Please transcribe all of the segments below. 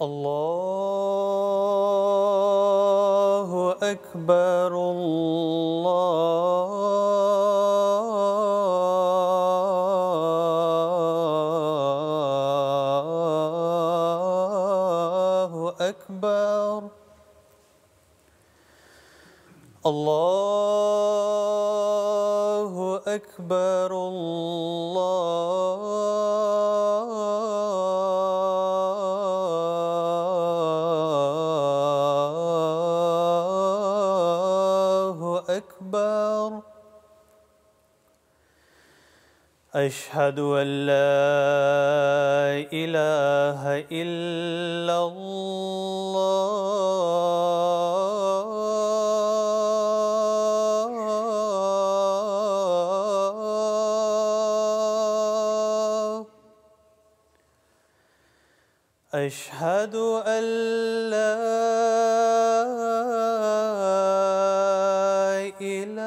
الله أكبر الله أكبر الله أكبر أشهد أن لا إله إلا الله أشهد أن لا إله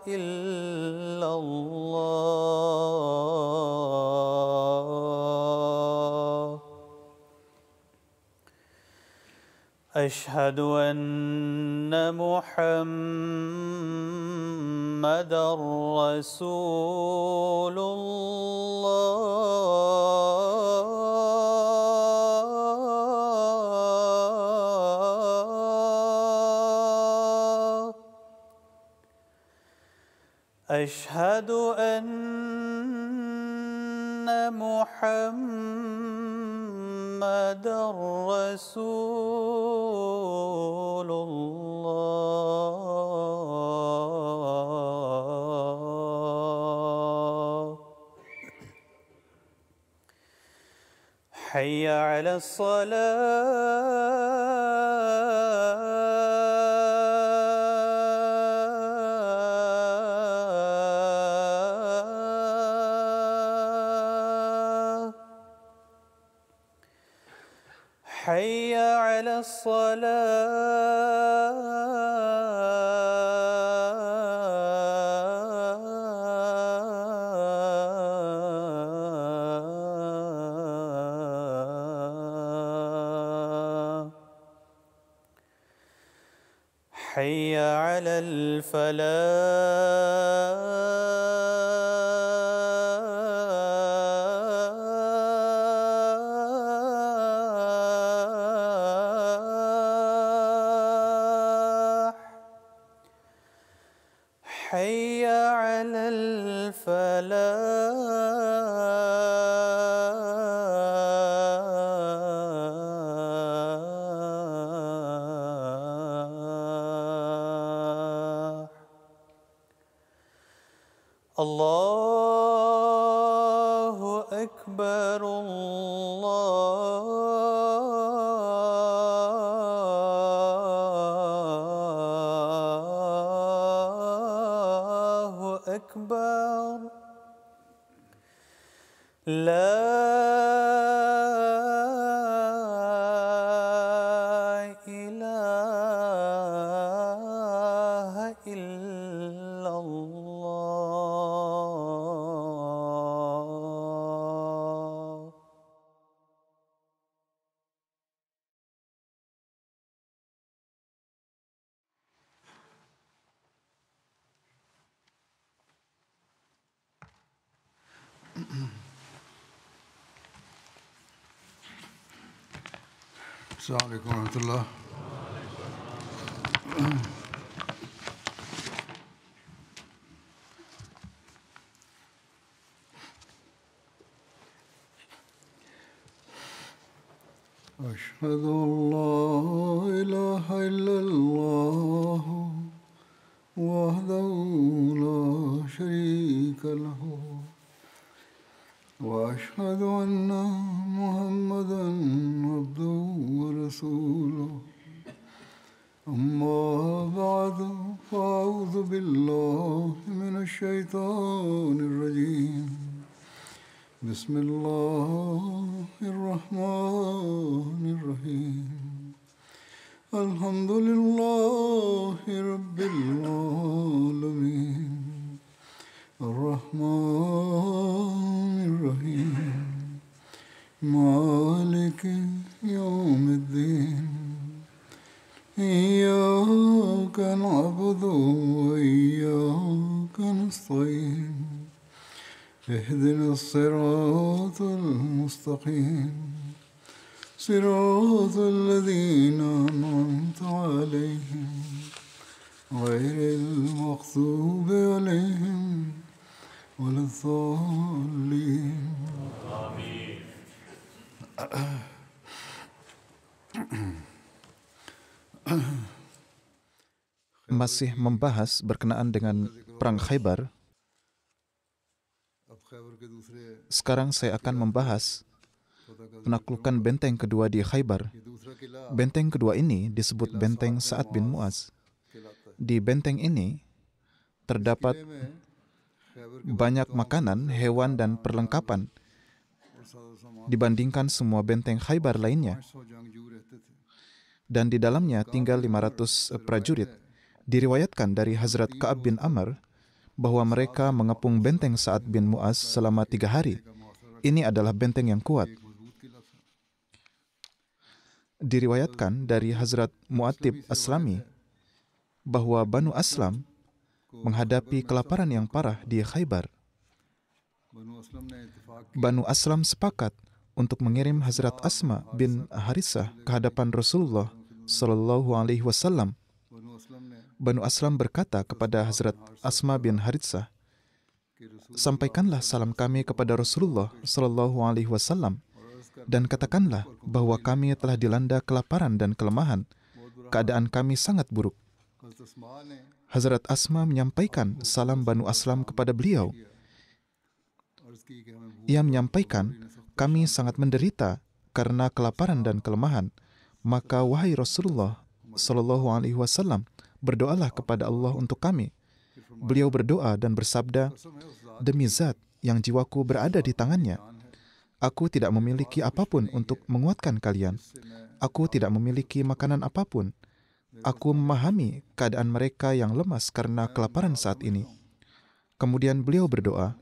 إلا الله أشهد أن محمدًا رسول الله أشهد أن محمدًا رسول الله حي على الصلاة حي على الصلاة حي على الفلاح حي على الفلاح الله أكبر الله أكبر لا إله إلا الله السلام عليكم ورحمة الله. أشهد أن لا إله إلا الله وحده لا شريك محمدا عبده ورسوله أما بعد فأعوذ بالله من الشيطان الرجيم بسم الله الرحمن الرحيم الحمد لله رب العالمين الرحمن الرحيم مالك يوم الدين إياك نعبد وإياك نستعين اهدنا الصراط المستقيم صراط الذين أنعمت عليهم غير المغضوب عليهم ولا الضالين. Masih membahas berkenaan dengan Perang Khaybar. Sekarang saya akan membahas penaklukan benteng kedua di Khaybar. Benteng kedua ini disebut benteng Sa'ad bin Mu'az. Di benteng ini terdapat banyak makanan, hewan, dan perlengkapan dibandingkan semua benteng Khaybar lainnya. Dan di dalamnya tinggal 500 prajurit. Diriwayatkan dari Hazrat Ka'ab bin Amr bahwa mereka mengepung benteng Sa'ad bin Mu'az selama 3 hari. Ini adalah benteng yang kuat. Diriwayatkan dari Hazrat Mu'attib Aslami bahwa Banu Aslam menghadapi kelaparan yang parah di Khaybar. Banu Aslam sepakat untuk mengirim Hazrat Asma bin Haritsah ke hadapan Rasulullah Sallallahu Alaihi Wasallam. Banu Aslam berkata kepada Hazrat Asma bin Haritsah, "Sampaikanlah salam kami kepada Rasulullah Sallallahu Alaihi Wasallam dan katakanlah bahwa kami telah dilanda kelaparan dan kelemahan. Keadaan kami sangat buruk." Hazrat Asma menyampaikan salam Banu Aslam kepada beliau. Ia menyampaikan, "Kami sangat menderita karena kelaparan dan kelemahan. Maka wahai Rasulullah Sallallahu Alaihi Wasallam, berdoalah kepada Allah untuk kami." Beliau berdoa dan bersabda, "Demi Zat yang jiwaku berada di tangannya, aku tidak memiliki apapun untuk menguatkan kalian. Aku tidak memiliki makanan apapun. Aku memahami keadaan mereka yang lemas karena kelaparan saat ini." Kemudian beliau berdoa,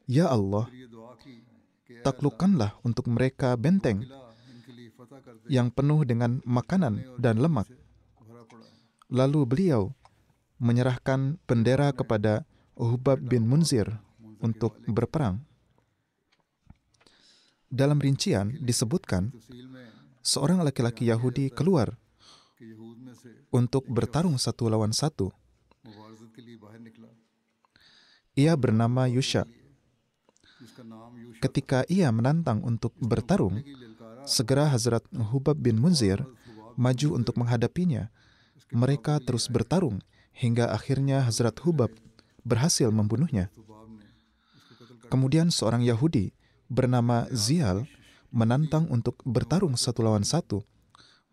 "Ya Allah, taklukkanlah untuk mereka benteng yang penuh dengan makanan dan lemak." Lalu beliau menyerahkan bendera kepada Uhbab bin Munzir untuk berperang. Dalam rincian disebutkan, seorang laki-laki Yahudi keluar untuk bertarung 1 lawan 1. Ia bernama Yusha. Ketika ia menantang untuk bertarung, segera Hazrat Uhbab bin Munzir maju untuk menghadapinya. Mereka terus bertarung hingga akhirnya Hazrat Hubab berhasil membunuhnya. Kemudian seorang Yahudi bernama Ziyal menantang untuk bertarung 1 lawan 1.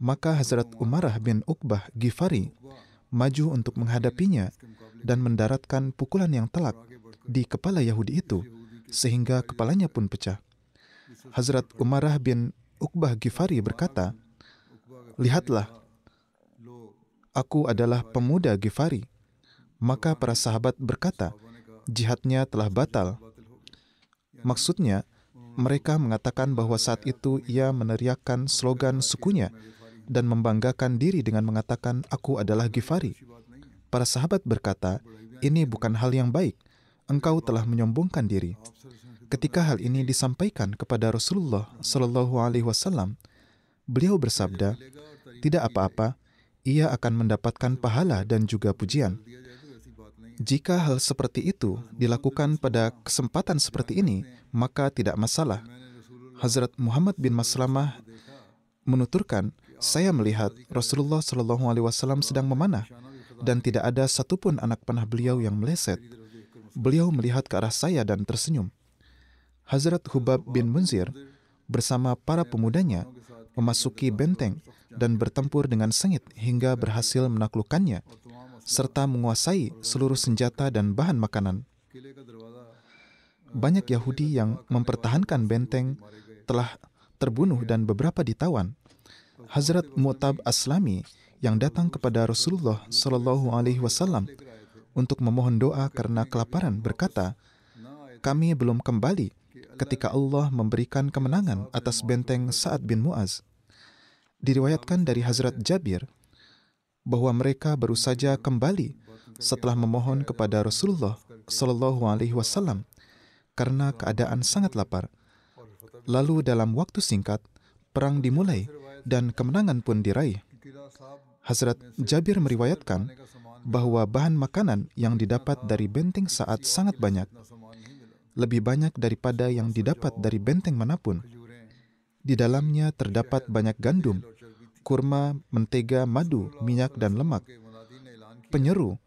Maka Hazrat Umarah bin Uqbah Ghifari maju untuk menghadapinya dan mendaratkan pukulan yang telak di kepala Yahudi itu sehingga kepalanya pun pecah. Hazrat Umarah bin Uqbah Ghifari berkata, "Lihatlah, aku adalah pemuda Ghifari." Maka para sahabat berkata, "Jihadnya telah batal." Maksudnya, mereka mengatakan bahwa saat itu ia meneriakkan slogan sukunya dan membanggakan diri dengan mengatakan, "Aku adalah Ghifari." Para sahabat berkata, "Ini bukan hal yang baik. Engkau telah menyombongkan diri." Ketika hal ini disampaikan kepada Rasulullah Sallallahu Alaihi Wasallam, beliau bersabda, "Tidak apa-apa, ia akan mendapatkan pahala dan juga pujian." Jika hal seperti itu dilakukan pada kesempatan seperti ini, maka tidak masalah. Hazrat Muhammad bin Maslamah menuturkan, "Saya melihat Rasulullah Shallallahu Alaihi Wasallam sedang memanah, dan tidak ada satupun anak panah beliau yang meleset. Beliau melihat ke arah saya dan tersenyum." Hazrat Hubab bin Munzir bersama para pemudanya memasuki benteng dan bertempur dengan sengit hingga berhasil menaklukkannya, serta menguasai seluruh senjata dan bahan makanan. Banyak Yahudi yang mempertahankan benteng telah terbunuh dan beberapa ditawan. Hazrat Mu'tab Aslami yang datang kepada Rasulullah Shallallahu Alaihi Wasallam untuk memohon doa karena kelaparan berkata, "Kami belum kembali ketika Allah memberikan kemenangan atas benteng Sa'ad bin Mu'az." Diriwayatkan dari Hazrat Jabir bahwa mereka baru saja kembali setelah memohon kepada Rasulullah Shallallahu Alaihi Wasallam karena keadaan sangat lapar. Lalu dalam waktu singkat, perang dimulai dan kemenangan pun diraih. Hazrat Jabir meriwayatkan bahwa bahan makanan yang didapat dari benteng Sa'ad sangat banyak, lebih banyak daripada yang didapat dari benteng manapun. Di dalamnya terdapat banyak gandum, kurma, mentega, madu, minyak, dan lemak. Penyeru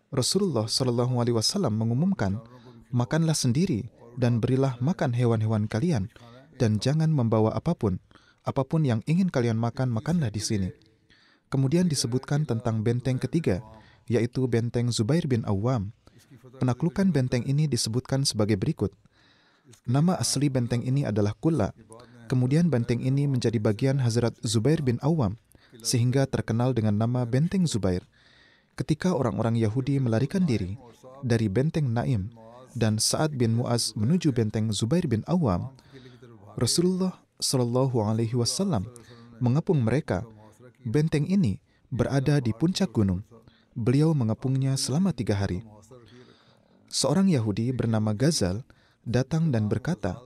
Rasulullah Shallallahu Alaihi Wasallam mengumumkan, "Makanlah sendiri dan berilah makan hewan-hewan kalian, dan jangan membawa apapun. Apapun yang ingin kalian makan, makanlah di sini." Kemudian disebutkan tentang benteng ketiga, yaitu benteng Zubair bin Awam. Penaklukan benteng ini disebutkan sebagai berikut. Nama asli benteng ini adalah Kulla. Kemudian benteng ini menjadi bagian Hazrat Zubair bin Awam, sehingga terkenal dengan nama benteng Zubair. Ketika orang-orang Yahudi melarikan diri dari benteng Naim dan Sa'ad bin Mu'az menuju benteng Zubair bin Awam, Rasulullah Shallallahu Alaihi Wasallam mengepung mereka. Benteng ini berada di puncak gunung. Beliau mengepungnya selama 3 hari. Seorang Yahudi bernama Ghazal datang dan berkata,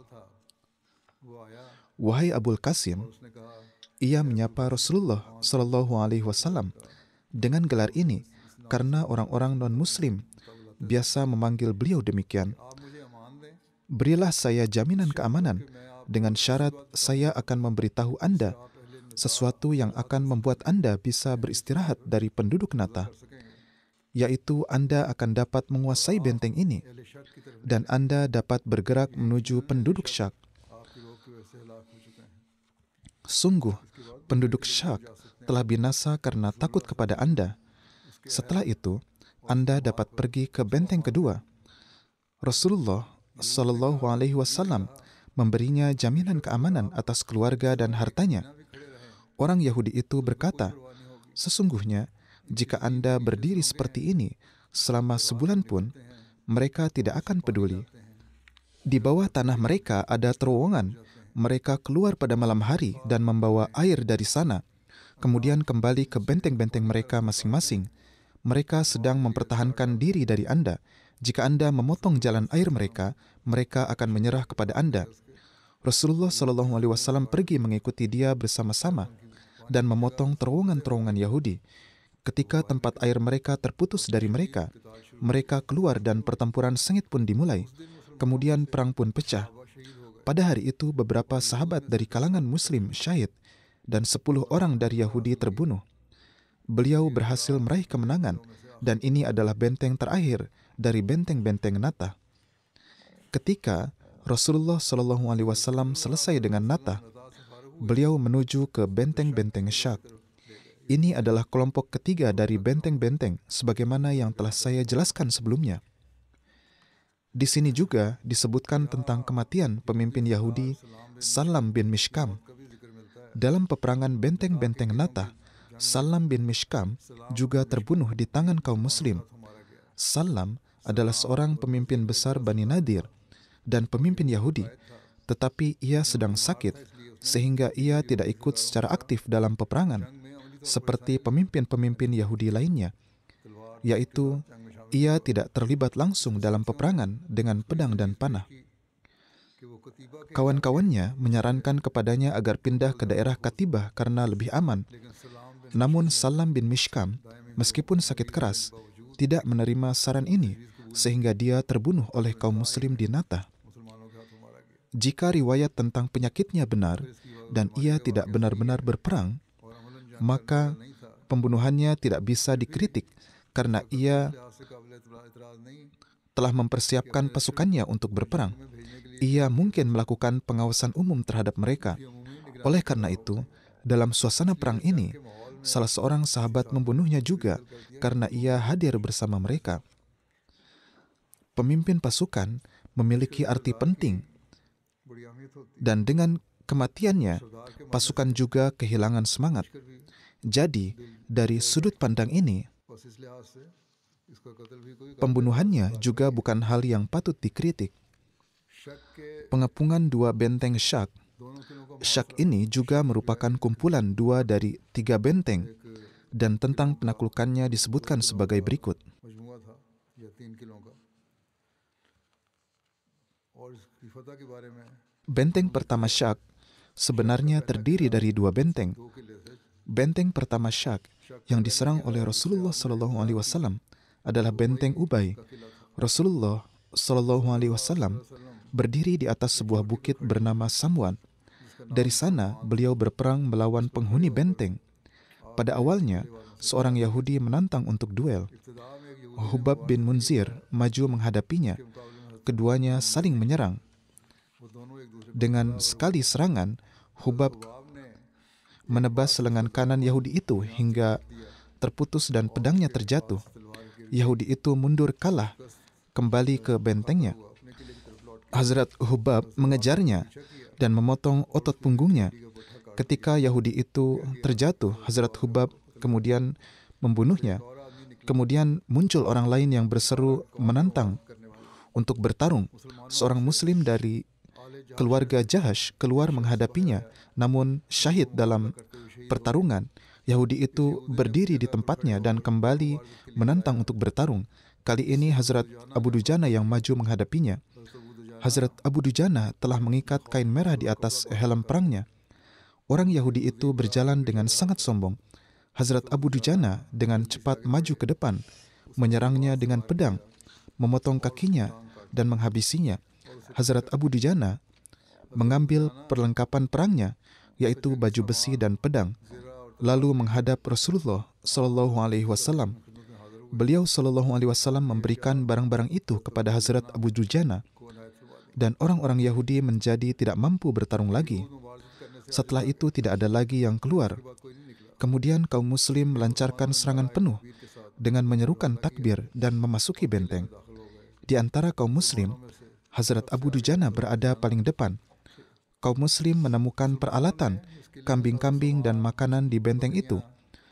"Wahai Abul Qasim," ia menyapa Rasulullah Shallallahu Alaihi Wasallam dengan gelar ini karena orang-orang non-Muslim biasa memanggil beliau demikian. "Berilah saya jaminan keamanan dengan syarat saya akan memberitahu Anda sesuatu yang akan membuat Anda bisa beristirahat dari penduduk Nata, yaitu Anda akan dapat menguasai benteng ini, dan Anda dapat bergerak menuju penduduk Syak. Sungguh, penduduk Syak telah binasa karena takut kepada Anda. Setelah itu, Anda dapat pergi ke benteng kedua." Rasulullah Shallallahu Alaihi Wasallam memberinya jaminan keamanan atas keluarga dan hartanya. Orang Yahudi itu berkata, "Sesungguhnya, jika Anda berdiri seperti ini selama sebulan pun, mereka tidak akan peduli. Di bawah tanah mereka ada terowongan. Mereka keluar pada malam hari dan membawa air dari sana, kemudian kembali ke benteng-benteng mereka masing-masing. Mereka sedang mempertahankan diri dari Anda. Jika Anda memotong jalan air mereka, mereka akan menyerah kepada Anda." Rasulullah Shallallahu Alaihi Wasallam pergi mengikuti dia bersama-sama dan memotong terowongan-terowongan Yahudi. Ketika tempat air mereka terputus dari mereka, mereka keluar dan pertempuran sengit pun dimulai. Kemudian perang pun pecah. Pada hari itu beberapa sahabat dari kalangan Muslim syahid dan 10 orang dari Yahudi terbunuh. Beliau berhasil meraih kemenangan, dan ini adalah benteng terakhir dari benteng-benteng Nata. Ketika Rasulullah Shallallahu Alaihi Wasallam selesai dengan Nata, beliau menuju ke benteng-benteng Syak. Ini adalah kelompok ketiga dari benteng-benteng sebagaimana yang telah saya jelaskan sebelumnya. Di sini juga disebutkan tentang kematian pemimpin Yahudi Salam bin Mishkam. Dalam peperangan benteng-benteng Nata, Salam bin Mishkam juga terbunuh di tangan kaum Muslim. Salam adalah seorang pemimpin besar Bani Nadir dan pemimpin Yahudi, tetapi ia sedang sakit sehingga ia tidak ikut secara aktif dalam peperangan seperti pemimpin-pemimpin Yahudi lainnya, yaitu ia tidak terlibat langsung dalam peperangan dengan pedang dan panah. Kawan-kawannya menyarankan kepadanya agar pindah ke daerah Katibah karena lebih aman. Namun Salam bin Mishkam, meskipun sakit keras, tidak menerima saran ini sehingga dia terbunuh oleh kaum Muslim di Nata. Jika riwayat tentang penyakitnya benar dan ia tidak benar-benar berperang, maka pembunuhannya tidak bisa dikritik karena ia telah mempersiapkan pasukannya untuk berperang. ia mungkin melakukan pengawasan umum terhadap mereka. Oleh karena itu, dalam suasana perang ini, salah seorang sahabat membunuhnya juga karena ia hadir bersama mereka. Pemimpin pasukan memiliki arti penting, dan dengan kematiannya, pasukan juga kehilangan semangat. Jadi, dari sudut pandang ini, pembunuhannya juga bukan hal yang patut dikritik. Pengepungan 2 benteng Shak. Shak ini juga merupakan kumpulan 2 dari 3 benteng, dan tentang penaklukannya disebutkan sebagai berikut. Benteng pertama Shak sebenarnya terdiri dari 2 benteng. Benteng pertama Shak yang diserang oleh Rasulullah SAW adalah benteng Ubay. Rasulullah SAW berdiri di atas sebuah bukit bernama Samwan. Dari sana, beliau berperang melawan penghuni benteng. Pada awalnya, seorang Yahudi menantang untuk duel. Hubab bin Munzir maju menghadapinya. Keduanya saling menyerang. Dengan sekali serangan, Hubab menebas lengan kanan Yahudi itu hingga terputus dan pedangnya terjatuh. Yahudi itu mundur kalah, kembali ke bentengnya. Hazrat Hubab mengejarnya dan memotong otot punggungnya. Ketika Yahudi itu terjatuh, Hazrat Hubab kemudian membunuhnya. Kemudian muncul orang lain yang berseru menantang untuk bertarung. Seorang Muslim dari keluarga Jahash keluar menghadapinya, namun syahid dalam pertarungan. Yahudi itu berdiri di tempatnya dan kembali menantang untuk bertarung. Kali ini Hazrat Abu Dujana yang maju menghadapinya. Hazrat Abu Dujana telah mengikat kain merah di atas helm perangnya. Orang Yahudi itu berjalan dengan sangat sombong. Hazrat Abu Dujana dengan cepat maju ke depan, menyerangnya dengan pedang, memotong kakinya dan menghabisinya. Hazrat Abu Dujana mengambil perlengkapan perangnya, yaitu baju besi dan pedang, lalu menghadap Rasulullah SAW. Beliau SAW memberikan barang-barang itu kepada Hazrat Abu Dujana, dan orang-orang Yahudi menjadi tidak mampu bertarung lagi. Setelah itu tidak ada lagi yang keluar. Kemudian kaum Muslim melancarkan serangan penuh dengan menyerukan takbir dan memasuki benteng. Di antara kaum Muslim, Hazrat Abu Dujana berada paling depan. Kaum Muslim menemukan peralatan, kambing-kambing dan makanan di benteng itu.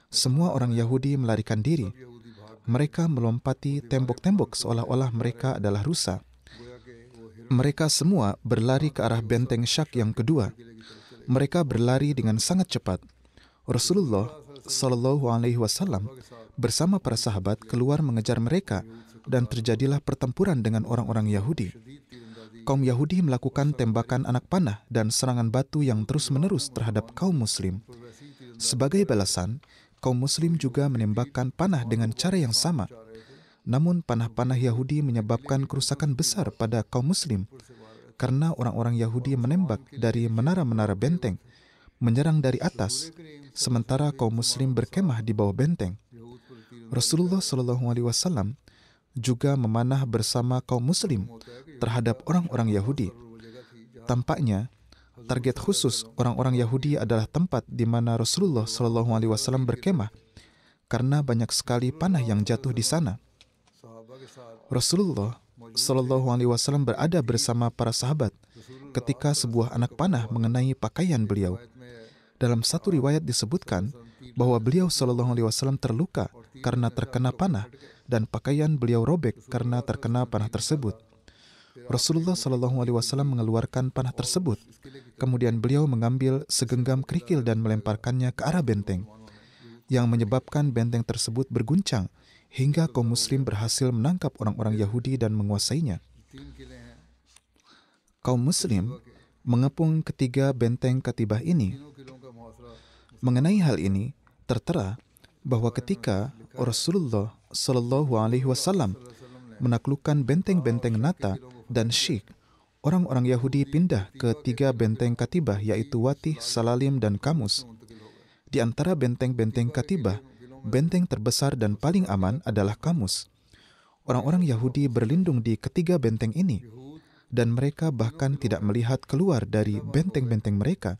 Semua orang Yahudi melarikan diri. Mereka melompati tembok-tembok seolah-olah mereka adalah rusa. Mereka semua berlari ke arah benteng Shak yang kedua. Mereka berlari dengan sangat cepat. Rasulullah SAW bersama para sahabat keluar mengejar mereka, dan terjadilah pertempuran dengan orang-orang Yahudi. Kaum Yahudi melakukan tembakan anak panah dan serangan batu yang terus-menerus terhadap kaum Muslim. Sebagai balasan, kaum Muslim juga menembakkan panah dengan cara yang sama. Namun panah-panah Yahudi menyebabkan kerusakan besar pada kaum Muslim karena orang-orang Yahudi menembak dari menara-menara benteng, menyerang dari atas, sementara kaum Muslim berkemah di bawah benteng. Rasulullah SAW juga memanah bersama kaum Muslim terhadap orang-orang Yahudi. Tampaknya, target khusus orang-orang Yahudi adalah tempat di mana Rasulullah SAW berkemah, karena banyak sekali panah yang jatuh di sana. Rasulullah SAW berada bersama para sahabat ketika sebuah anak panah mengenai pakaian beliau. Dalam satu riwayat disebutkan bahwa beliau SAW terluka karena terkena panah dan pakaian beliau robek karena terkena panah tersebut. Rasulullah SAW mengeluarkan panah tersebut. Kemudian beliau mengambil segenggam kerikil dan melemparkannya ke arah benteng, yang menyebabkan benteng tersebut berguncang hingga kaum Muslim berhasil menangkap orang-orang Yahudi dan menguasainya. Kaum Muslim mengepung ketiga benteng Katibah ini. Mengenai hal ini, tertera bahwa ketika Rasulullah SAW menaklukkan benteng-benteng Nata dan Shik, orang-orang Yahudi pindah ke 3 benteng Katibah, yaitu Watih, Salalim, dan Kamus. Di antara benteng-benteng Katibah, benteng terbesar dan paling aman adalah Kamus. Orang-orang Yahudi berlindung di ketiga benteng ini. dan mereka bahkan tidak melihat keluar dari benteng-benteng mereka.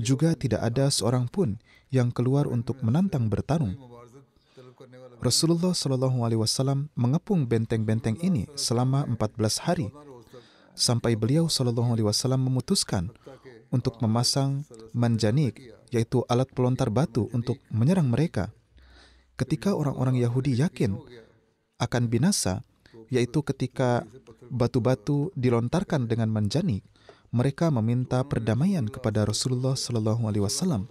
Juga tidak ada seorang pun yang keluar untuk menantang bertarung. Rasulullah SAW mengepung benteng-benteng ini selama 14 hari, sampai beliau SAW memutuskan untuk memasang manjanik, yaitu alat pelontar batu untuk menyerang mereka. Ketika orang-orang Yahudi yakin akan binasa, yaitu ketika batu-batu dilontarkan dengan manjanik, mereka meminta perdamaian kepada Rasulullah SAW.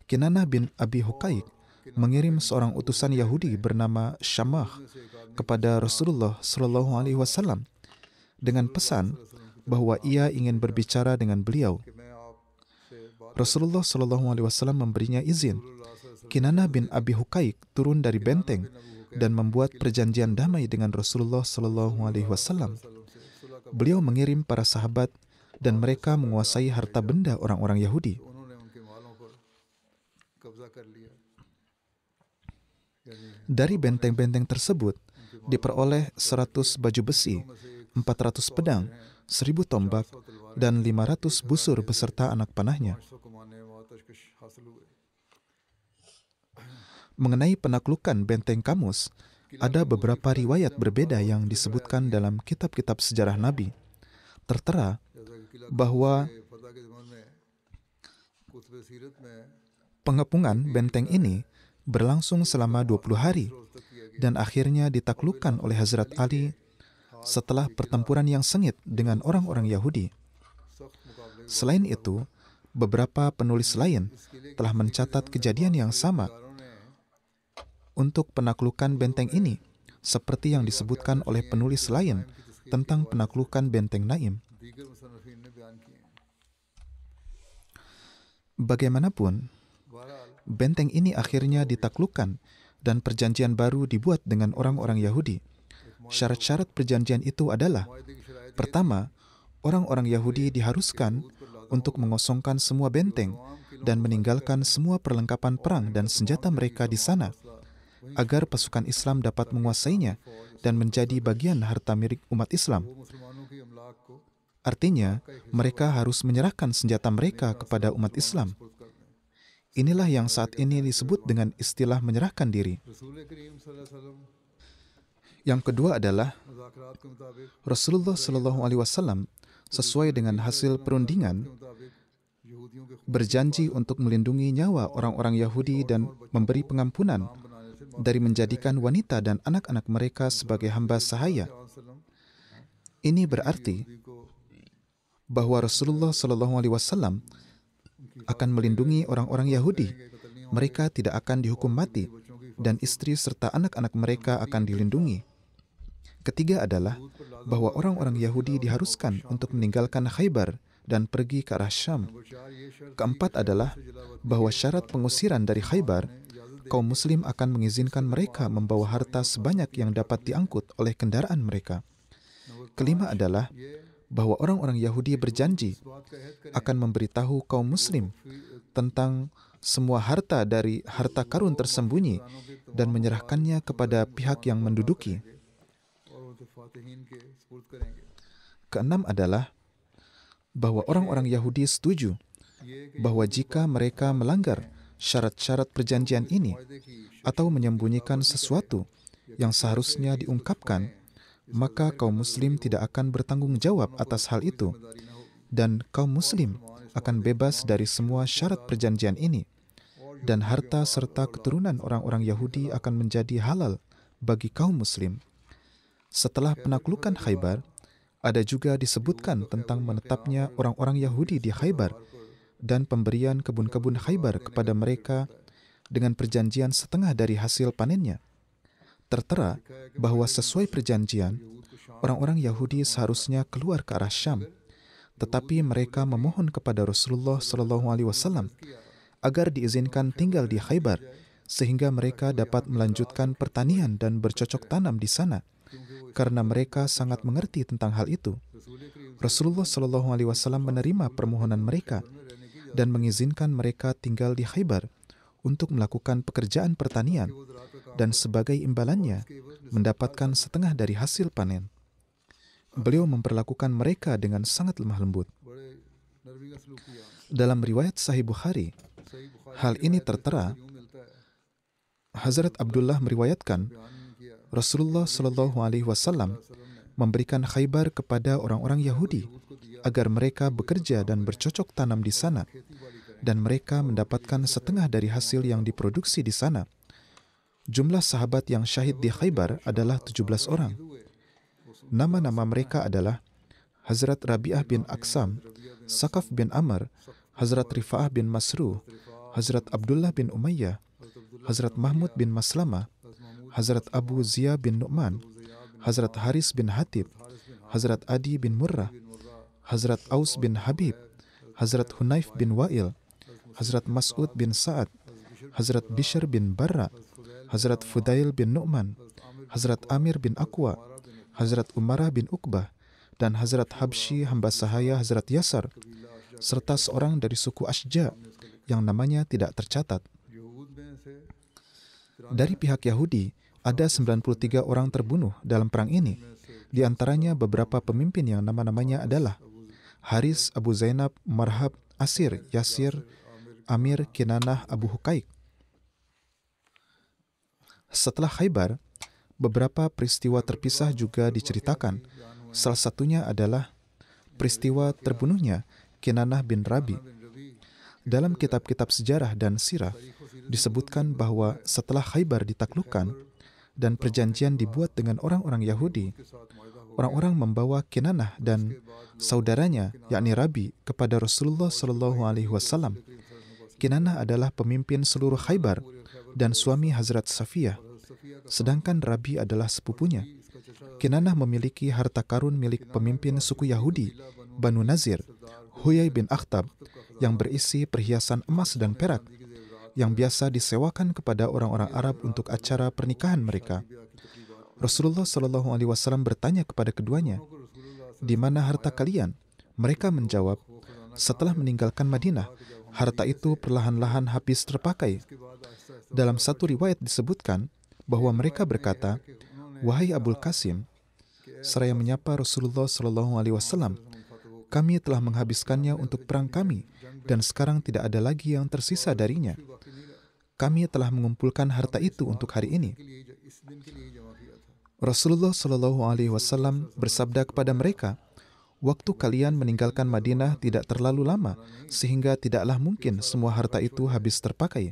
Kinanah bin Abi Huqaiq mengirim seorang utusan Yahudi bernama Syamah kepada Rasulullah SAW dengan pesan bahwa ia ingin berbicara dengan beliau. Rasulullah SAW memberinya izin. Kinanah bin Abi Huqaiq turun dari benteng dan membuat perjanjian damai dengan Rasulullah SAW. Beliau mengirim para sahabat dan mereka menguasai harta benda orang-orang Yahudi. Dari benteng-benteng tersebut diperoleh 100 baju besi, 400 pedang, 1000 tombak, dan 500 busur beserta anak panahnya. Mengenai penaklukan benteng Kamus, ada beberapa riwayat berbeda yang disebutkan dalam kitab-kitab sejarah Nabi. Tertera bahwa pengepungan benteng ini berlangsung selama 20 hari dan akhirnya ditaklukkan oleh Hazrat Ali setelah pertempuran yang sengit dengan orang-orang Yahudi. Selain itu, beberapa penulis lain telah mencatat kejadian yang sama untuk penaklukan benteng ini, seperti yang disebutkan oleh penulis lain tentang penaklukan benteng Naim. Bagaimanapun, benteng ini akhirnya ditaklukkan dan perjanjian baru dibuat dengan orang-orang Yahudi. Syarat-syarat perjanjian itu adalah: pertama, orang-orang Yahudi diharuskan untuk mengosongkan semua benteng dan meninggalkan semua perlengkapan perang dan senjata mereka di sana, agar pasukan Islam dapat menguasainya dan menjadi bagian harta milik umat Islam. Artinya, mereka harus menyerahkan senjata mereka kepada umat Islam. Inilah yang saat ini disebut dengan istilah menyerahkan diri. Yang kedua adalah Rasulullah SAW sesuai dengan hasil perundingan berjanji untuk melindungi nyawa orang-orang Yahudi dan memberi pengampunan dari menjadikan wanita dan anak-anak mereka sebagai hamba sahaya. Ini berarti bahwa Rasulullah SAW akan melindungi orang-orang Yahudi. Mereka tidak akan dihukum mati dan istri serta anak-anak mereka akan dilindungi. Ketiga adalah bahwa orang-orang Yahudi diharuskan untuk meninggalkan Khaybar dan pergi ke arah Syam. Keempat adalah bahwa syarat pengusiran dari Khaybar, kaum muslim akan mengizinkan mereka membawa harta sebanyak yang dapat diangkut oleh kendaraan mereka. Kelima adalah bahwa orang-orang Yahudi berjanji akan memberitahu kaum muslim tentang semua harta dari harta karun tersembunyi dan menyerahkannya kepada pihak yang menduduki. Keenam adalah bahwa orang-orang Yahudi setuju bahwa jika mereka melanggar syarat-syarat perjanjian ini atau menyembunyikan sesuatu yang seharusnya diungkapkan, maka kaum muslim tidak akan bertanggung jawab atas hal itu dan kaum muslim akan bebas dari semua syarat perjanjian ini dan harta serta keturunan orang-orang Yahudi akan menjadi halal bagi kaum muslim. Setelah penaklukan Khaybar, ada juga disebutkan tentang menetapnya orang-orang Yahudi di Khaybar dan pemberian kebun-kebun Khaybar kepada mereka dengan perjanjian setengah dari hasil panennya. Tertera bahwa sesuai perjanjian, orang-orang Yahudi seharusnya keluar ke arah Syam, tetapi mereka memohon kepada Rasulullah SAW agar diizinkan tinggal di Khaybar sehingga mereka dapat melanjutkan pertanian dan bercocok tanam di sana, karena mereka sangat mengerti tentang hal itu. Rasulullah SAW menerima permohonan mereka dan mengizinkan mereka tinggal di Khaybar untuk melakukan pekerjaan pertanian dan sebagai imbalannya mendapatkan setengah dari hasil panen. beliau memperlakukan mereka dengan sangat lemah lembut. बड़े नरमी का सलूक किया। Dalam riwayat Sahih Bukhari, सही Bukhari hal ini tertera. यूं मिलता है, Hazrat Abdullah meriwayatkan बयान किया Rasulullah Shallallahu Alaihi Wasallam memberikan Khaybar kepada orang-orang Yahudi agar mereka bekerja dan bercocok tanam di sana, dan mereka mendapatkan setengah dari hasil yang diproduksi di sana. Jumlah sahabat yang syahid di Khaybar adalah 17 orang. Nama-nama mereka adalah Hazrat Rabi'ah bin Aksam, Sakaf bin Amr, Hazrat Rifa'ah bin Masruh, Hazrat Abdullah bin Umayyah, Hazrat Mahmud bin Maslama, Hazrat Abu Zia bin Nu'man, Hazrat Haris bin Hatib, Hazrat Adi bin Murrah, Hazrat Aus bin Habib, Hazrat Hunayf bin Wa'il, Hazrat Mas'ud bin Sa'ad, Hazrat Bishr bin Barra, Hazrat Fudail bin Nu'man, Hazrat Amir bin Aqwa, Hazrat Umarah bin Uqbah, dan Hazrat Habsyi hamba sahaya Hazrat Yasar, serta seorang dari suku Ashja yang namanya tidak tercatat. Dari pihak Yahudi, ada 93 orang terbunuh dalam perang ini. Di antaranya beberapa pemimpin yang nama-namanya adalah Haris, Abu Zainab, Marhab, Asir, Yasir, Amir, Kinanah, Abu Hukaik. Setelah Khaybar, beberapa peristiwa terpisah juga diceritakan. Salah satunya adalah peristiwa terbunuhnya Kinanah bin Rabi. Dalam kitab-kitab sejarah dan sirah, disebutkan bahwa setelah Khaybar ditaklukkan dan perjanjian dibuat dengan orang-orang Yahudi, orang-orang membawa Kinanah dan saudaranya, yakni Rabi, kepada Rasulullah Shallallahu Alaihi Wasallam. Kinanah adalah pemimpin seluruh Khaybar dan suami Hazrat Safiyah, sedangkan Rabi adalah sepupunya. Kinanah memiliki harta karun milik pemimpin suku Yahudi, Banu Nazir, Huyai bin Akhtab, yang berisi perhiasan emas dan perak, yang biasa disewakan kepada orang-orang Arab untuk acara pernikahan mereka. Rasulullah Shallallahu Alaihi Wasallam bertanya kepada keduanya, "Di mana harta kalian?" Mereka menjawab, "Setelah meninggalkan Madinah, harta itu perlahan-lahan habis terpakai." Dalam satu riwayat disebutkan bahwa mereka berkata, "Wahai Abul Qasim," seraya menyapa Rasulullah Shallallahu Alaihi Wasallam, "kami telah menghabiskannya untuk perang kami, dan sekarang tidak ada lagi yang tersisa darinya. Kami telah mengumpulkan harta itu untuk hari ini." Rasulullah Shallallahu Alaihi Wasallam bersabda kepada mereka, "Waktu kalian meninggalkan Madinah tidak terlalu lama, sehingga tidaklah mungkin semua harta itu habis terpakai."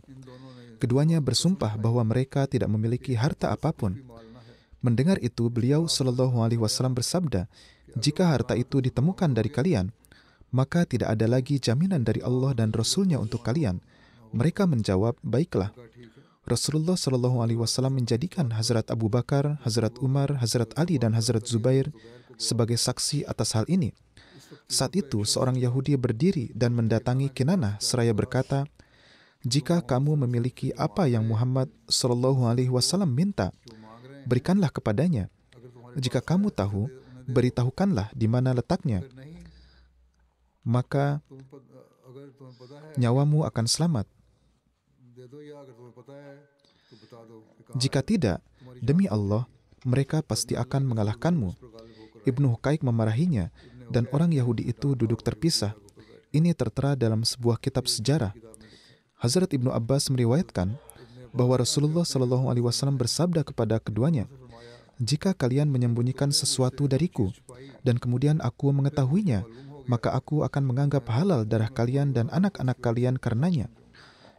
Keduanya bersumpah bahwa mereka tidak memiliki harta apapun. Mendengar itu, beliau Shallallahu Alaihi Wasallam bersabda, "Jika harta itu ditemukan dari kalian, maka tidak ada lagi jaminan dari Allah dan Rasul-Nya untuk kalian." Mereka menjawab, "Baiklah." Rasulullah Shallallahu Alaihi Wasallam menjadikan Hazrat Abu Bakar, Hazrat Umar, Hazrat Ali, dan Hazrat Zubair sebagai saksi atas hal ini. Saat itu, seorang Yahudi berdiri dan mendatangi Kinanah seraya berkata, "Jika kamu memiliki apa yang Muhammad Shallallahu Alaihi Wasallam minta, berikanlah kepadanya. Jika kamu tahu, beritahukanlah di mana letaknya. Maka nyawamu akan selamat. Jika tidak, demi Allah, mereka pasti akan mengalahkanmu." Ibnu Hukaik memarahinya, dan orang Yahudi itu duduk terpisah. Ini tertera dalam sebuah kitab sejarah. Hazrat Ibnu Abbas meriwayatkan bahwa Rasulullah Shallallahu Alaihi Wasallam bersabda kepada keduanya, "Jika kalian menyembunyikan sesuatu dariku, dan kemudian aku mengetahuinya, maka aku akan menganggap halal darah kalian dan anak-anak kalian karenanya."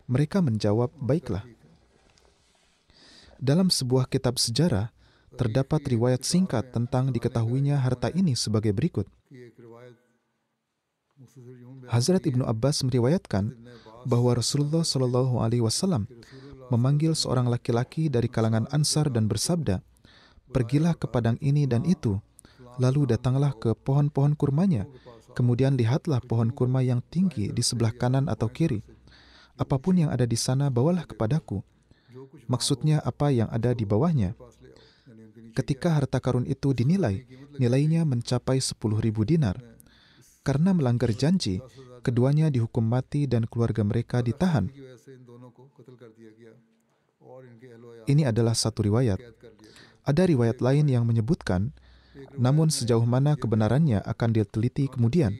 Mereka menjawab, "Baiklah." Dalam sebuah kitab sejarah, terdapat riwayat singkat tentang diketahuinya harta ini sebagai berikut. Hazrat Ibnu Abbas meriwayatkan bahwa Rasulullah Shallallahu Alaihi Wasallam memanggil seorang laki-laki dari kalangan Ansar dan bersabda, "Pergilah ke padang ini dan itu, lalu datanglah ke pohon-pohon kurmanya, kemudian lihatlah pohon kurma yang tinggi di sebelah kanan atau kiri. Apapun yang ada di sana bawalah kepadaku." Maksudnya apa yang ada di bawahnya. Ketika harta karun itu dinilai, nilainya mencapai 10.000 dinar. Karena melanggar janji, keduanya dihukum mati dan keluarga mereka ditahan. Ini adalah satu riwayat. Ada riwayat lain yang menyebutkan namun sejauh mana kebenarannya akan diteliti kemudian.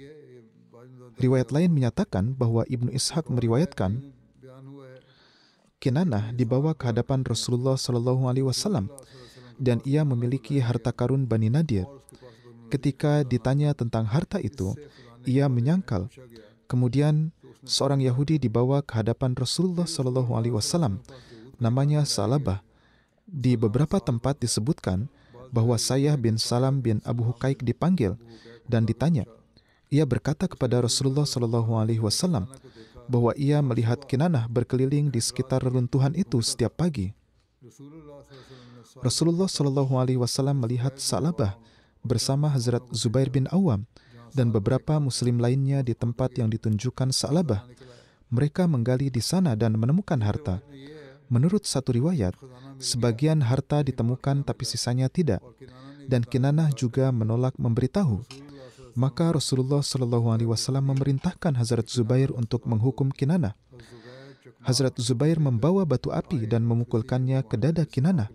Riwayat lain menyatakan bahwa Ibnu Ishaq meriwayatkan Kinanah dibawa ke hadapan Rasulullah SAW dan ia memiliki harta karun Bani Nadir. Ketika ditanya tentang harta itu, ia menyangkal. Kemudian seorang Yahudi dibawa ke hadapan Rasulullah SAW, namanya Salabah. Di beberapa tempat disebutkan bahwa Sayyah bin Salam bin Abu Hukaik dipanggil dan ditanya. Ia berkata kepada Rasulullah SAW bahwa ia melihat Kinanah berkeliling di sekitar reruntuhan itu setiap pagi. Rasulullah SAW melihat Salabah bersama Hazrat Zubair bin Awam dan beberapa muslim lainnya di tempat yang ditunjukkan Salabah. Mereka menggali di sana dan menemukan harta. Menurut satu riwayat, sebagian harta ditemukan tapi sisanya tidak, dan Kinanah juga menolak memberitahu. Maka Rasulullah SAW memerintahkan Hazrat Zubair untuk menghukum Kinanah. Hazrat Zubair membawa batu api dan memukulkannya ke dada Kinanah,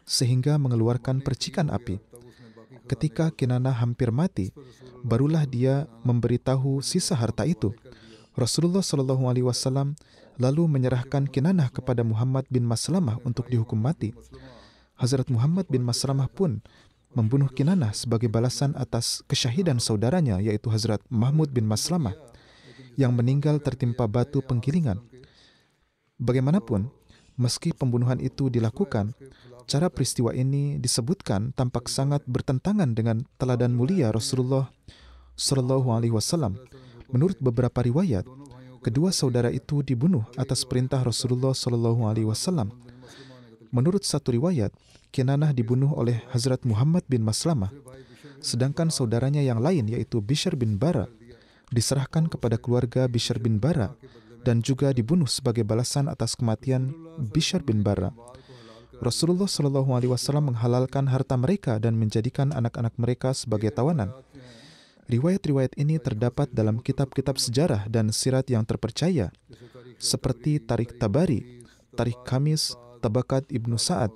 sehingga mengeluarkan percikan api. Ketika Kinanah hampir mati, barulah dia memberitahu sisa harta itu. Rasulullah SAW lalu menyerahkan Kinanah kepada Muhammad bin Maslamah untuk dihukum mati. Hazrat Muhammad bin Maslamah pun membunuh Kinanah sebagai balasan atas kesyahidan saudaranya, yaitu Hazrat Mahmud bin Maslamah, yang meninggal tertimpa batu penggilingan. Bagaimanapun, meski pembunuhan itu dilakukan, cara peristiwa ini disebutkan tampak sangat bertentangan dengan teladan mulia Rasulullah SAW. Menurut beberapa riwayat, kedua saudara itu dibunuh atas perintah Rasulullah SAW. Menurut satu riwayat, Kinanah dibunuh oleh Hazrat Muhammad bin Maslamah, sedangkan saudaranya yang lain yaitu Bishr bin Bara diserahkan kepada keluarga Bishr bin Bara dan juga dibunuh sebagai balasan atas kematian Bishr bin Bara. Rasulullah SAW menghalalkan harta mereka dan menjadikan anak-anak mereka sebagai tawanan. Riwayat-riwayat ini terdapat dalam kitab-kitab sejarah dan sirat yang terpercaya, seperti Tarikh Tabari, Tarikh Khamis, Tabakat Ibnu Sa'ad,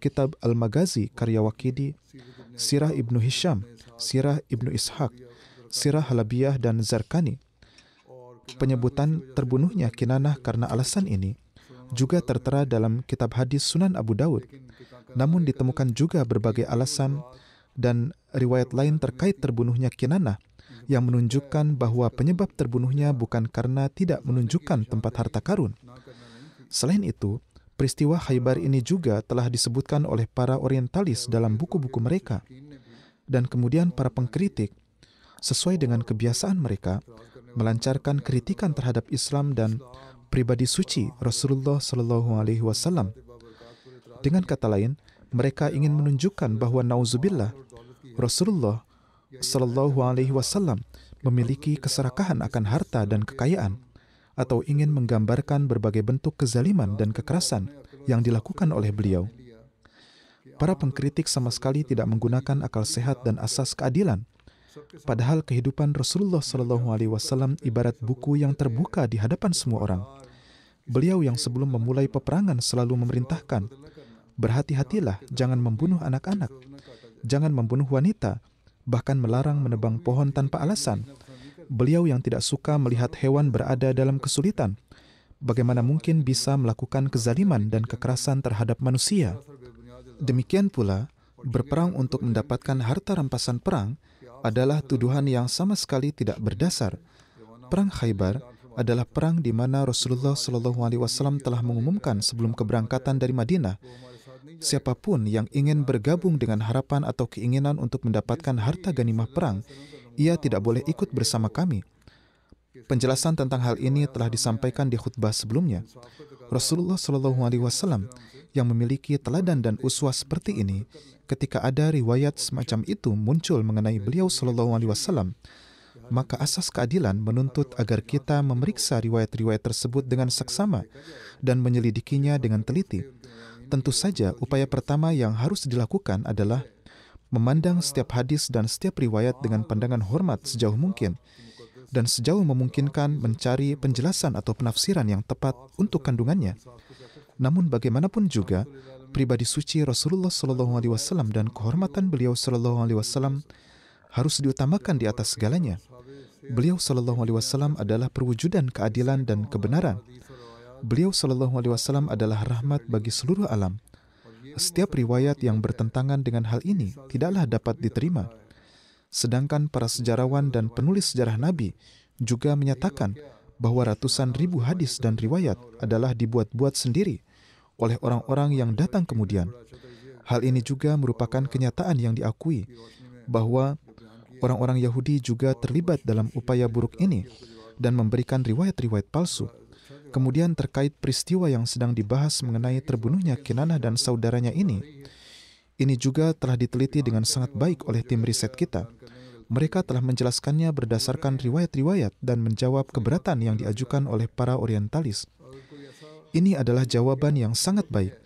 Kitab Al-Maghazi karya Waqidi, Sirah Ibnu Hisham, Sirah Ibnu Ishaq, Sirah Halabiyah dan Zarqani. Penyebutan terbunuhnya Kinanah karena alasan ini juga tertera dalam kitab hadis Sunan Abu Daud. Namun ditemukan juga berbagai alasan dan riwayat lain terkait terbunuhnya Kinanah yang menunjukkan bahwa penyebab terbunuhnya bukan karena tidak menunjukkan tempat harta karun. Selain itu, peristiwa Khaybar ini juga telah disebutkan oleh para orientalis dalam buku-buku mereka. Dan kemudian para pengkritik, sesuai dengan kebiasaan mereka, melancarkan kritikan terhadap Islam dan pribadi suci Rasulullah SAW. Dengan kata lain, mereka ingin menunjukkan bahwa nauzubillah, Rasulullah SAW memiliki keserakahan akan harta dan kekayaan, atau ingin menggambarkan berbagai bentuk kezaliman dan kekerasan yang dilakukan oleh beliau. Para pengkritik sama sekali tidak menggunakan akal sehat dan asas keadilan. Padahal kehidupan Rasulullah SAW ibarat buku yang terbuka di hadapan semua orang. Beliau yang sebelum memulai peperangan selalu memerintahkan, berhati-hatilah, jangan membunuh anak-anak, jangan membunuh wanita, bahkan melarang menebang pohon tanpa alasan. Beliau yang tidak suka melihat hewan berada dalam kesulitan, bagaimana mungkin bisa melakukan kezaliman dan kekerasan terhadap manusia? Demikian pula, berperang untuk mendapatkan harta rampasan perang adalah tuduhan yang sama sekali tidak berdasar. Perang Khaybar adalah perang di mana Rasulullah SAW telah mengumumkan sebelum keberangkatan dari Madinah, siapapun yang ingin bergabung dengan harapan atau keinginan untuk mendapatkan harta ganimah perang, ia tidak boleh ikut bersama kami. Penjelasan tentang hal ini telah disampaikan di khutbah sebelumnya. Rasulullah SAW yang memiliki teladan dan uswah seperti ini, ketika ada riwayat semacam itu muncul mengenai beliau SAW, maka asas keadilan menuntut agar kita memeriksa riwayat-riwayat tersebut dengan seksama dan menyelidikinya dengan teliti. Tentu saja, upaya pertama yang harus dilakukan adalah memandang setiap hadis dan setiap riwayat dengan pandangan hormat sejauh mungkin, dan sejauh memungkinkan mencari penjelasan atau penafsiran yang tepat untuk kandungannya. Namun bagaimanapun juga, pribadi suci Rasulullah SAW dan kehormatan beliau SAW harus diutamakan di atas segalanya. Beliau SAW adalah perwujudan keadilan dan kebenaran. Beliau SAW adalah rahmat bagi seluruh alam. Setiap riwayat yang bertentangan dengan hal ini tidaklah dapat diterima. Sedangkan para sejarawan dan penulis sejarah Nabi juga menyatakan bahwa ratusan ribu hadis dan riwayat adalah dibuat-buat sendiri oleh orang-orang yang datang kemudian. Hal ini juga merupakan kenyataan yang diakui bahwa orang-orang Yahudi juga terlibat dalam upaya buruk ini dan memberikan riwayat-riwayat palsu. Kemudian terkait peristiwa yang sedang dibahas mengenai terbunuhnya Kinanah dan saudaranya ini juga telah diteliti dengan sangat baik oleh tim riset kita. Mereka telah menjelaskannya berdasarkan riwayat-riwayat dan menjawab keberatan yang diajukan oleh para orientalis. Ini adalah jawaban yang sangat baik.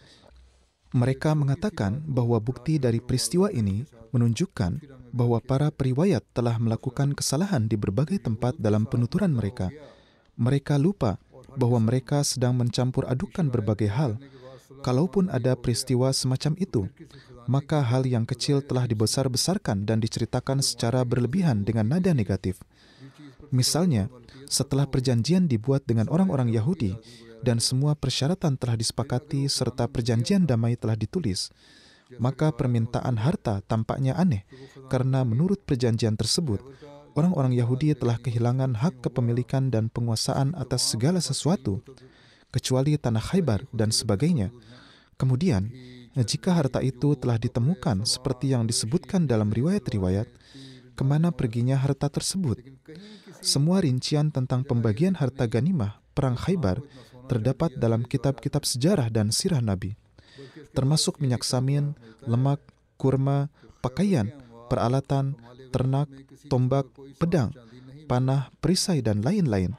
Mereka mengatakan bahwa bukti dari peristiwa ini menunjukkan bahwa para periwayat telah melakukan kesalahan di berbagai tempat dalam penuturan mereka. Mereka lupa bahwa mereka sedang mencampur adukan berbagai hal. Kalaupun ada peristiwa semacam itu, maka hal yang kecil telah dibesar-besarkan dan diceritakan secara berlebihan dengan nada negatif. Misalnya, setelah perjanjian dibuat dengan orang-orang Yahudi dan semua persyaratan telah disepakati serta perjanjian damai telah ditulis, maka permintaan harta tampaknya aneh karena menurut perjanjian tersebut, orang-orang Yahudi telah kehilangan hak kepemilikan dan penguasaan atas segala sesuatu, kecuali tanah Khaybar dan sebagainya. Kemudian, jika harta itu telah ditemukan seperti yang disebutkan dalam riwayat-riwayat, kemana perginya harta tersebut? Semua rincian tentang pembagian harta ganimah perang Khaybar terdapat dalam kitab-kitab sejarah dan sirah Nabi, termasuk minyak samin, lemak, kurma, pakaian, peralatan, ternak, tombak, pedang, panah, perisai, dan lain-lain.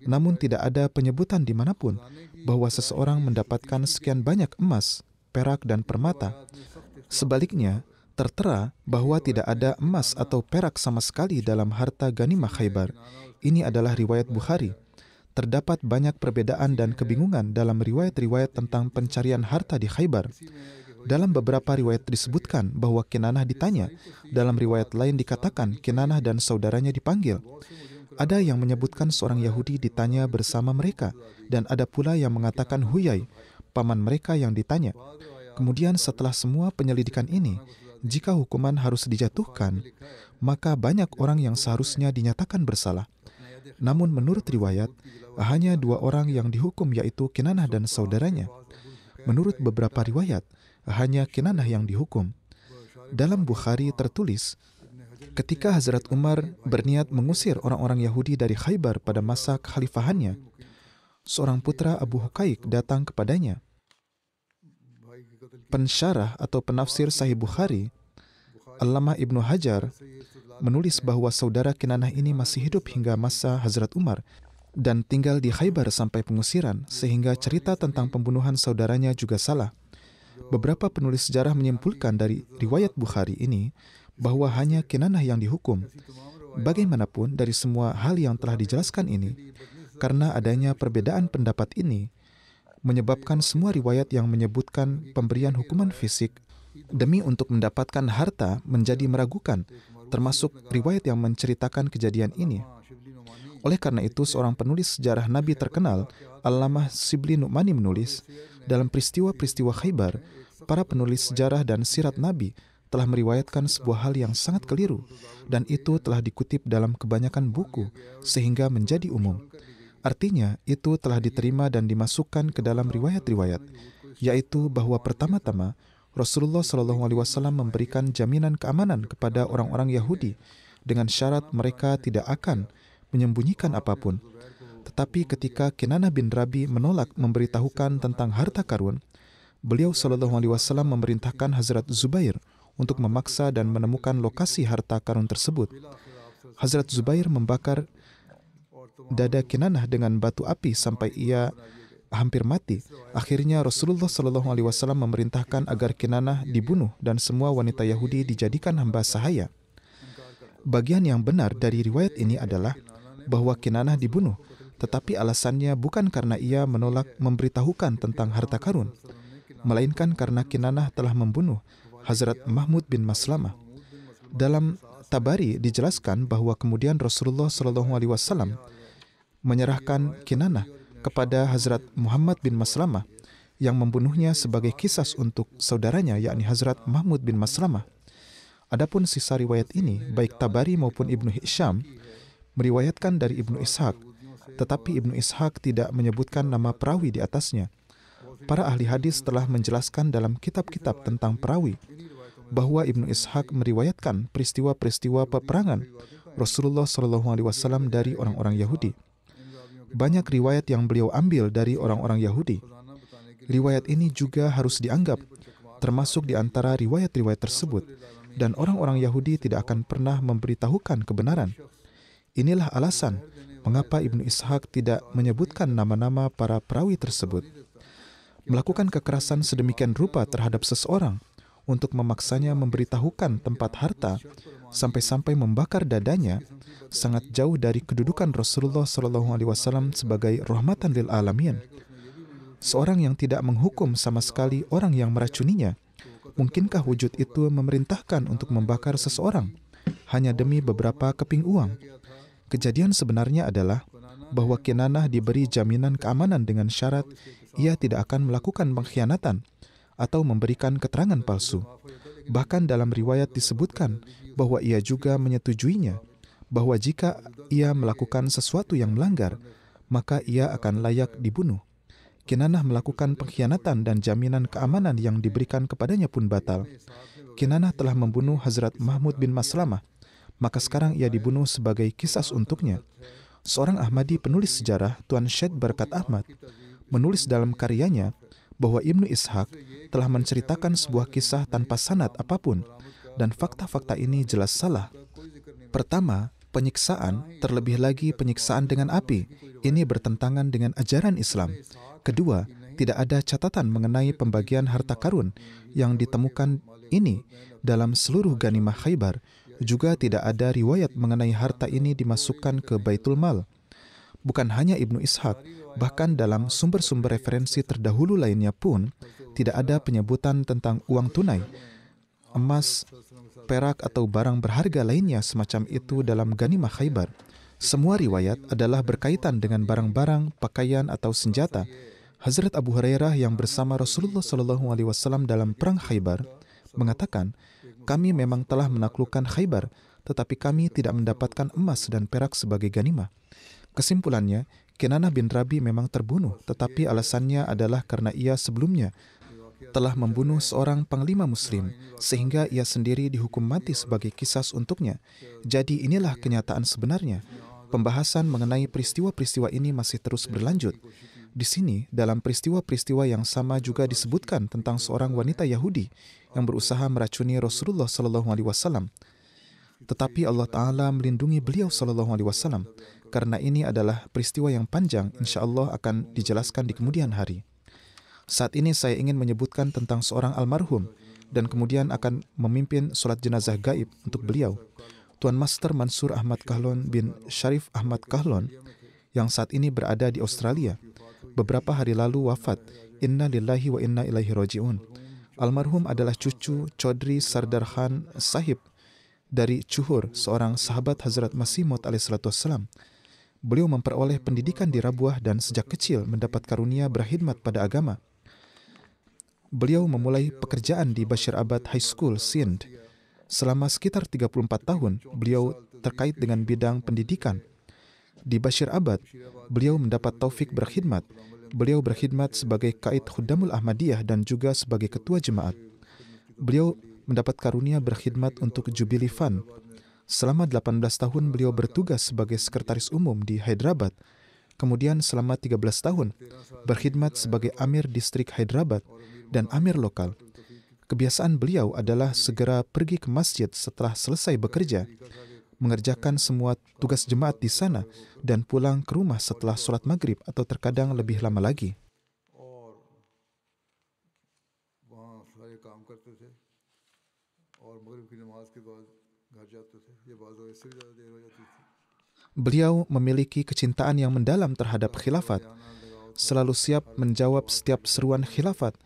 Namun tidak ada penyebutan dimanapun bahwa seseorang mendapatkan sekian banyak emas, perak, dan permata. Sebaliknya, tertera bahwa tidak ada emas atau perak sama sekali dalam harta ganimah Khaybar. Ini adalah riwayat Bukhari. Terdapat banyak perbedaan dan kebingungan dalam riwayat-riwayat tentang pencarian harta di Khaybar. Dalam beberapa riwayat disebutkan bahwa Kinanah ditanya. Dalam riwayat lain dikatakan Kinanah dan saudaranya dipanggil. Ada yang menyebutkan seorang Yahudi ditanya bersama mereka, dan ada pula yang mengatakan Huyai, paman mereka yang ditanya. Kemudian setelah semua penyelidikan ini, jika hukuman harus dijatuhkan, maka banyak orang yang seharusnya dinyatakan bersalah. Namun menurut riwayat, hanya 2 orang yang dihukum, yaitu Kinanah dan saudaranya. Menurut beberapa riwayat, hanya Kinanah yang dihukum. Dalam Bukhari tertulis, ketika Hazrat Umar berniat mengusir orang-orang Yahudi dari Khaybar pada masa kekhalifahannya, seorang putra Abu Huqaiq datang kepadanya. Pensyarah atau penafsir Sahih Bukhari, Allamah Ibnu Hajar, menulis bahwa saudara Kinanah ini masih hidup hingga masa Hazrat Umar dan tinggal di Khaybar sampai pengusiran, sehingga cerita tentang pembunuhan saudaranya juga salah. Beberapa penulis sejarah menyimpulkan dari riwayat Bukhari ini bahwa hanya Kinanah yang dihukum. Bagaimanapun, dari semua hal yang telah dijelaskan ini, karena adanya perbedaan pendapat ini, menyebabkan semua riwayat yang menyebutkan pemberian hukuman fisik demi untuk mendapatkan harta menjadi meragukan, termasuk riwayat yang menceritakan kejadian ini. Oleh karena itu, seorang penulis sejarah Nabi terkenal, Allamah Shibli Nu'mani menulis, dalam peristiwa-peristiwa Khaybar, para penulis sejarah dan sirat Nabi telah meriwayatkan sebuah hal yang sangat keliru, dan itu telah dikutip dalam kebanyakan buku, sehingga menjadi umum. Artinya, itu telah diterima dan dimasukkan ke dalam riwayat-riwayat, yaitu bahwa pertama-tama, Rasulullah SAW memberikan jaminan keamanan kepada orang-orang Yahudi dengan syarat mereka tidak akan menyembunyikan apapun. Tetapi ketika Kinanah bin Rabi menolak memberitahukan tentang harta karun, beliau SAW memerintahkan Hazrat Zubair untuk memaksa dan menemukan lokasi harta karun tersebut. Hazrat Zubair membakar dada Kinanah dengan batu api sampai ia hampir mati. Akhirnya Rasulullah SAW memerintahkan agar Kinanah dibunuh dan semua wanita Yahudi dijadikan hamba sahaya. Bagian yang benar dari riwayat ini adalah bahwa Kinanah dibunuh, tetapi alasannya bukan karena ia menolak memberitahukan tentang harta karun. melainkan karena Kinanah telah membunuh Hazrat Mahmud bin Maslamah. Dalam Tabari dijelaskan bahwa kemudian Rasulullah SAW menyerahkan Kinanah kepada Hazrat Muhammad bin Maslamah yang membunuhnya sebagai kisas untuk saudaranya, yakni Hazrat Mahmud bin Maslamah. Adapun sisa riwayat ini, baik Tabari maupun Ibnu Hisham meriwayatkan dari Ibnu Ishaq, tetapi Ibnu Ishaq tidak menyebutkan nama perawi di atasnya. Para ahli hadis telah menjelaskan dalam kitab-kitab tentang perawi bahwa Ibnu Ishaq meriwayatkan peristiwa-peristiwa peperangan Rasulullah SAW dari orang-orang Yahudi. Banyak riwayat yang beliau ambil dari orang-orang Yahudi. Riwayat ini juga harus dianggap termasuk di antara riwayat-riwayat tersebut, dan orang-orang Yahudi tidak akan pernah memberitahukan kebenaran. Inilah alasan mengapa Ibnu Ishaq tidak menyebutkan nama-nama para perawi tersebut. Melakukan kekerasan sedemikian rupa terhadap seseorang untuk memaksanya memberitahukan tempat harta sampai-sampai membakar dadanya sangat jauh dari kedudukan Rasulullah SAW sebagai rahmatan lil alamin. Seorang yang tidak menghukum sama sekali orang yang meracuninya, mungkinkah wujud itu memerintahkan untuk membakar seseorang hanya demi beberapa keping uang? Kejadian sebenarnya adalah bahwa Kinanah diberi jaminan keamanan dengan syarat ia tidak akan melakukan pengkhianatan atau memberikan keterangan palsu. Bahkan dalam riwayat disebutkan bahwa ia juga menyetujuinya, bahwa jika ia melakukan sesuatu yang melanggar, maka ia akan layak dibunuh. Kinanah melakukan pengkhianatan dan jaminan keamanan yang diberikan kepadanya pun batal. Kinanah telah membunuh Hazrat Mahmud bin Maslamah, maka sekarang ia dibunuh sebagai kisas untuknya. Seorang Ahmadi penulis sejarah, Tuan Syed Barakat Ahmad, menulis dalam karyanya bahwa Ibnu Ishaq telah menceritakan sebuah kisah tanpa sanad apapun, dan fakta-fakta ini jelas salah. Pertama, penyiksaan, terlebih lagi penyiksaan dengan api, ini bertentangan dengan ajaran Islam. Kedua, tidak ada catatan mengenai pembagian harta karun yang ditemukan ini dalam seluruh ganimah Khaybar. Juga tidak ada riwayat mengenai harta ini dimasukkan ke Baitul Mal. Bukan hanya Ibnu Ishaq, bahkan dalam sumber-sumber referensi terdahulu lainnya pun tidak ada penyebutan tentang uang tunai, emas, perak atau barang berharga lainnya semacam itu dalam ganimah Khaybar. Semua riwayat adalah berkaitan dengan barang-barang, pakaian atau senjata. Hazrat Abu Hurairah yang bersama Rasulullah SAW dalam perang Khaybar mengatakan, kami memang telah menaklukkan Khaybar, tetapi kami tidak mendapatkan emas dan perak sebagai ganimah. Kesimpulannya, Kinanah bin Rabi memang terbunuh, tetapi alasannya adalah karena ia sebelumnya telah membunuh seorang panglima muslim, sehingga ia sendiri dihukum mati sebagai kisas untuknya. Jadi inilah kenyataan sebenarnya. Pembahasan mengenai peristiwa-peristiwa ini masih terus berlanjut. Di sini, dalam peristiwa-peristiwa yang sama juga disebutkan tentang seorang wanita Yahudi yang berusaha meracuni Rasulullah SAW. Tetapi Allah Ta'ala melindungi beliau SAW. Karena ini adalah peristiwa yang panjang, insya Allah akan dijelaskan di kemudian hari. Saat ini saya ingin menyebutkan tentang seorang almarhum dan kemudian akan memimpin sholat jenazah gaib untuk beliau. Tuan Master Mansur Ahmad Kahlon bin Sharif Ahmad Kahlon yang saat ini berada di Australia. Beberapa hari lalu wafat. Inna lillahi wa inna ilaihi raji'un. Almarhum adalah cucu Chaudhry Sardar Khan Sahib dari Chuhur, seorang sahabat Hazrat Masih Maud alaihissalam. Beliau memperoleh pendidikan di Rabuah dan sejak kecil mendapat karunia berkhidmat pada agama. Beliau memulai pekerjaan di Bashirabad High School, Sindh. Selama sekitar 34 tahun, beliau terkait dengan bidang pendidikan. Di Bashirabad, beliau mendapat taufik berkhidmat. Beliau berkhidmat sebagai Qaid Khuddamul Ahmadiyah dan juga sebagai ketua jemaat. Beliau mendapat karunia berkhidmat untuk Jubilee Fund. Selama 18 tahun beliau bertugas sebagai sekretaris umum di Hyderabad. Kemudian selama 13 tahun berkhidmat sebagai Amir Distrik Hyderabad dan Amir lokal. Kebiasaan beliau adalah segera pergi ke masjid setelah selesai bekerja, mengerjakan semua tugas jemaat di sana dan pulang ke rumah setelah sholat maghrib atau terkadang lebih lama lagi. Beliau memiliki kecintaan yang mendalam terhadap khilafat, selalu siap menjawab setiap seruan khilafat,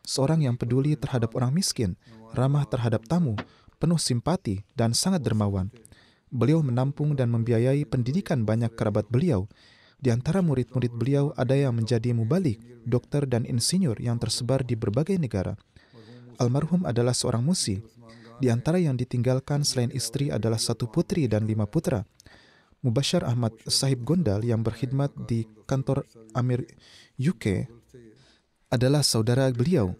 seorang yang peduli terhadap orang miskin, ramah terhadap tamu, penuh simpati, dan sangat dermawan. Beliau menampung dan membiayai pendidikan banyak kerabat beliau. Di antara murid-murid beliau ada yang menjadi mubalik, dokter dan insinyur yang tersebar di berbagai negara. Almarhum adalah seorang musi. Di antara yang ditinggalkan selain istri adalah 1 putri dan 5 putra. Mubashar Ahmad Sahib Gondal yang berkhidmat di kantor Amir UK adalah saudara beliau.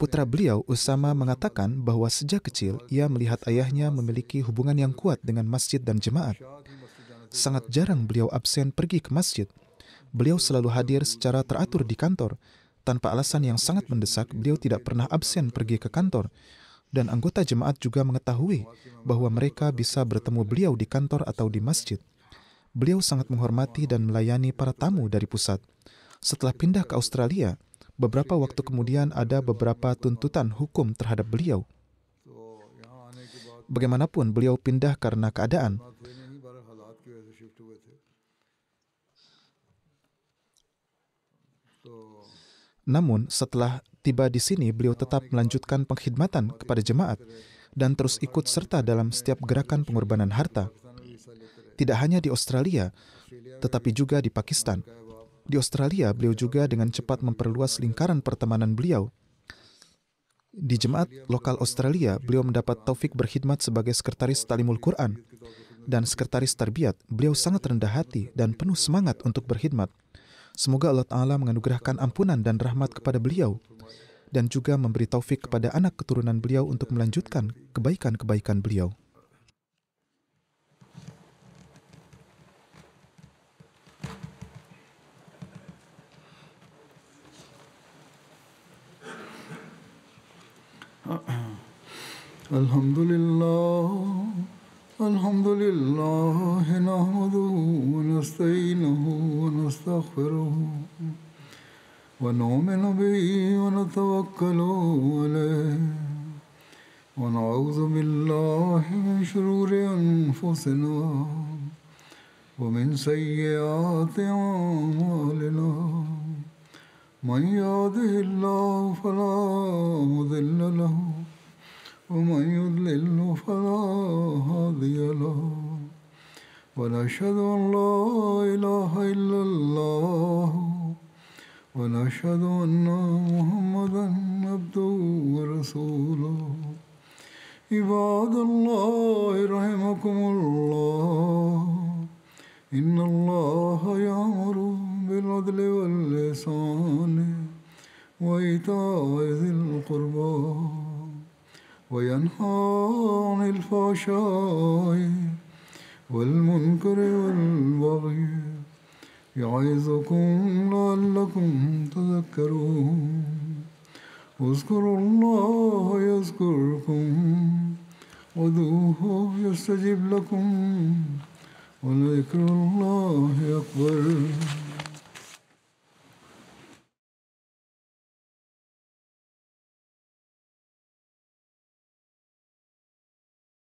Putra beliau, Usama, mengatakan bahwa sejak kecil ia melihat ayahnya memiliki hubungan yang kuat dengan masjid dan jemaat. Sangat jarang beliau absen pergi ke masjid. Beliau selalu hadir secara teratur di kantor. Tanpa alasan yang sangat mendesak, beliau tidak pernah absen pergi ke kantor. Dan anggota jemaat juga mengetahui bahwa mereka bisa bertemu beliau di kantor atau di masjid. Beliau sangat menghormati dan melayani para tamu dari pusat. Setelah pindah ke Australia, beberapa waktu kemudian ada beberapa tuntutan hukum terhadap beliau. Bagaimanapun, beliau pindah karena keadaan. Namun, setelah tiba di sini, beliau tetap melanjutkan pengkhidmatan kepada jemaat dan terus ikut serta dalam setiap gerakan pengorbanan harta. Tidak hanya di Australia, tetapi juga di Pakistan. Di Australia, beliau juga dengan cepat memperluas lingkaran pertemanan beliau. Di jemaat lokal Australia, beliau mendapat taufik berkhidmat sebagai sekretaris Ta'limul Quran dan sekretaris tarbiyat. Beliau sangat rendah hati dan penuh semangat untuk berkhidmat. Semoga Allah Ta'ala menganugerahkan ampunan dan rahmat kepada beliau dan juga memberi taufik kepada anak keturunan beliau untuk melanjutkan kebaikan-kebaikan beliau. Alhamdulillah, nahmaduhu wa nasta'inuhu wa nastaghfiruhu wa nu'minu bihi wa natawakkalu alayhi wa na'udzu billahi min shururi anfusina wa min sayyiati a'malina. Man yahdihillahu fala mudilla lahu ومن يضلل فلا هادي له ونشهد أن لا إله إلا الله ونشهد أن محمدا عبده ورسوله. عباد الله رحمكم الله إن الله يأمر بالعدل والإحسان وإيتاء ذي القربى وينهى عن الفحشاء والمنكر والبغي يعظكم لعلكم تذكرون. اذكروا الله يذكركم وادعوه يستجب لكم ولذكر الله أكبر.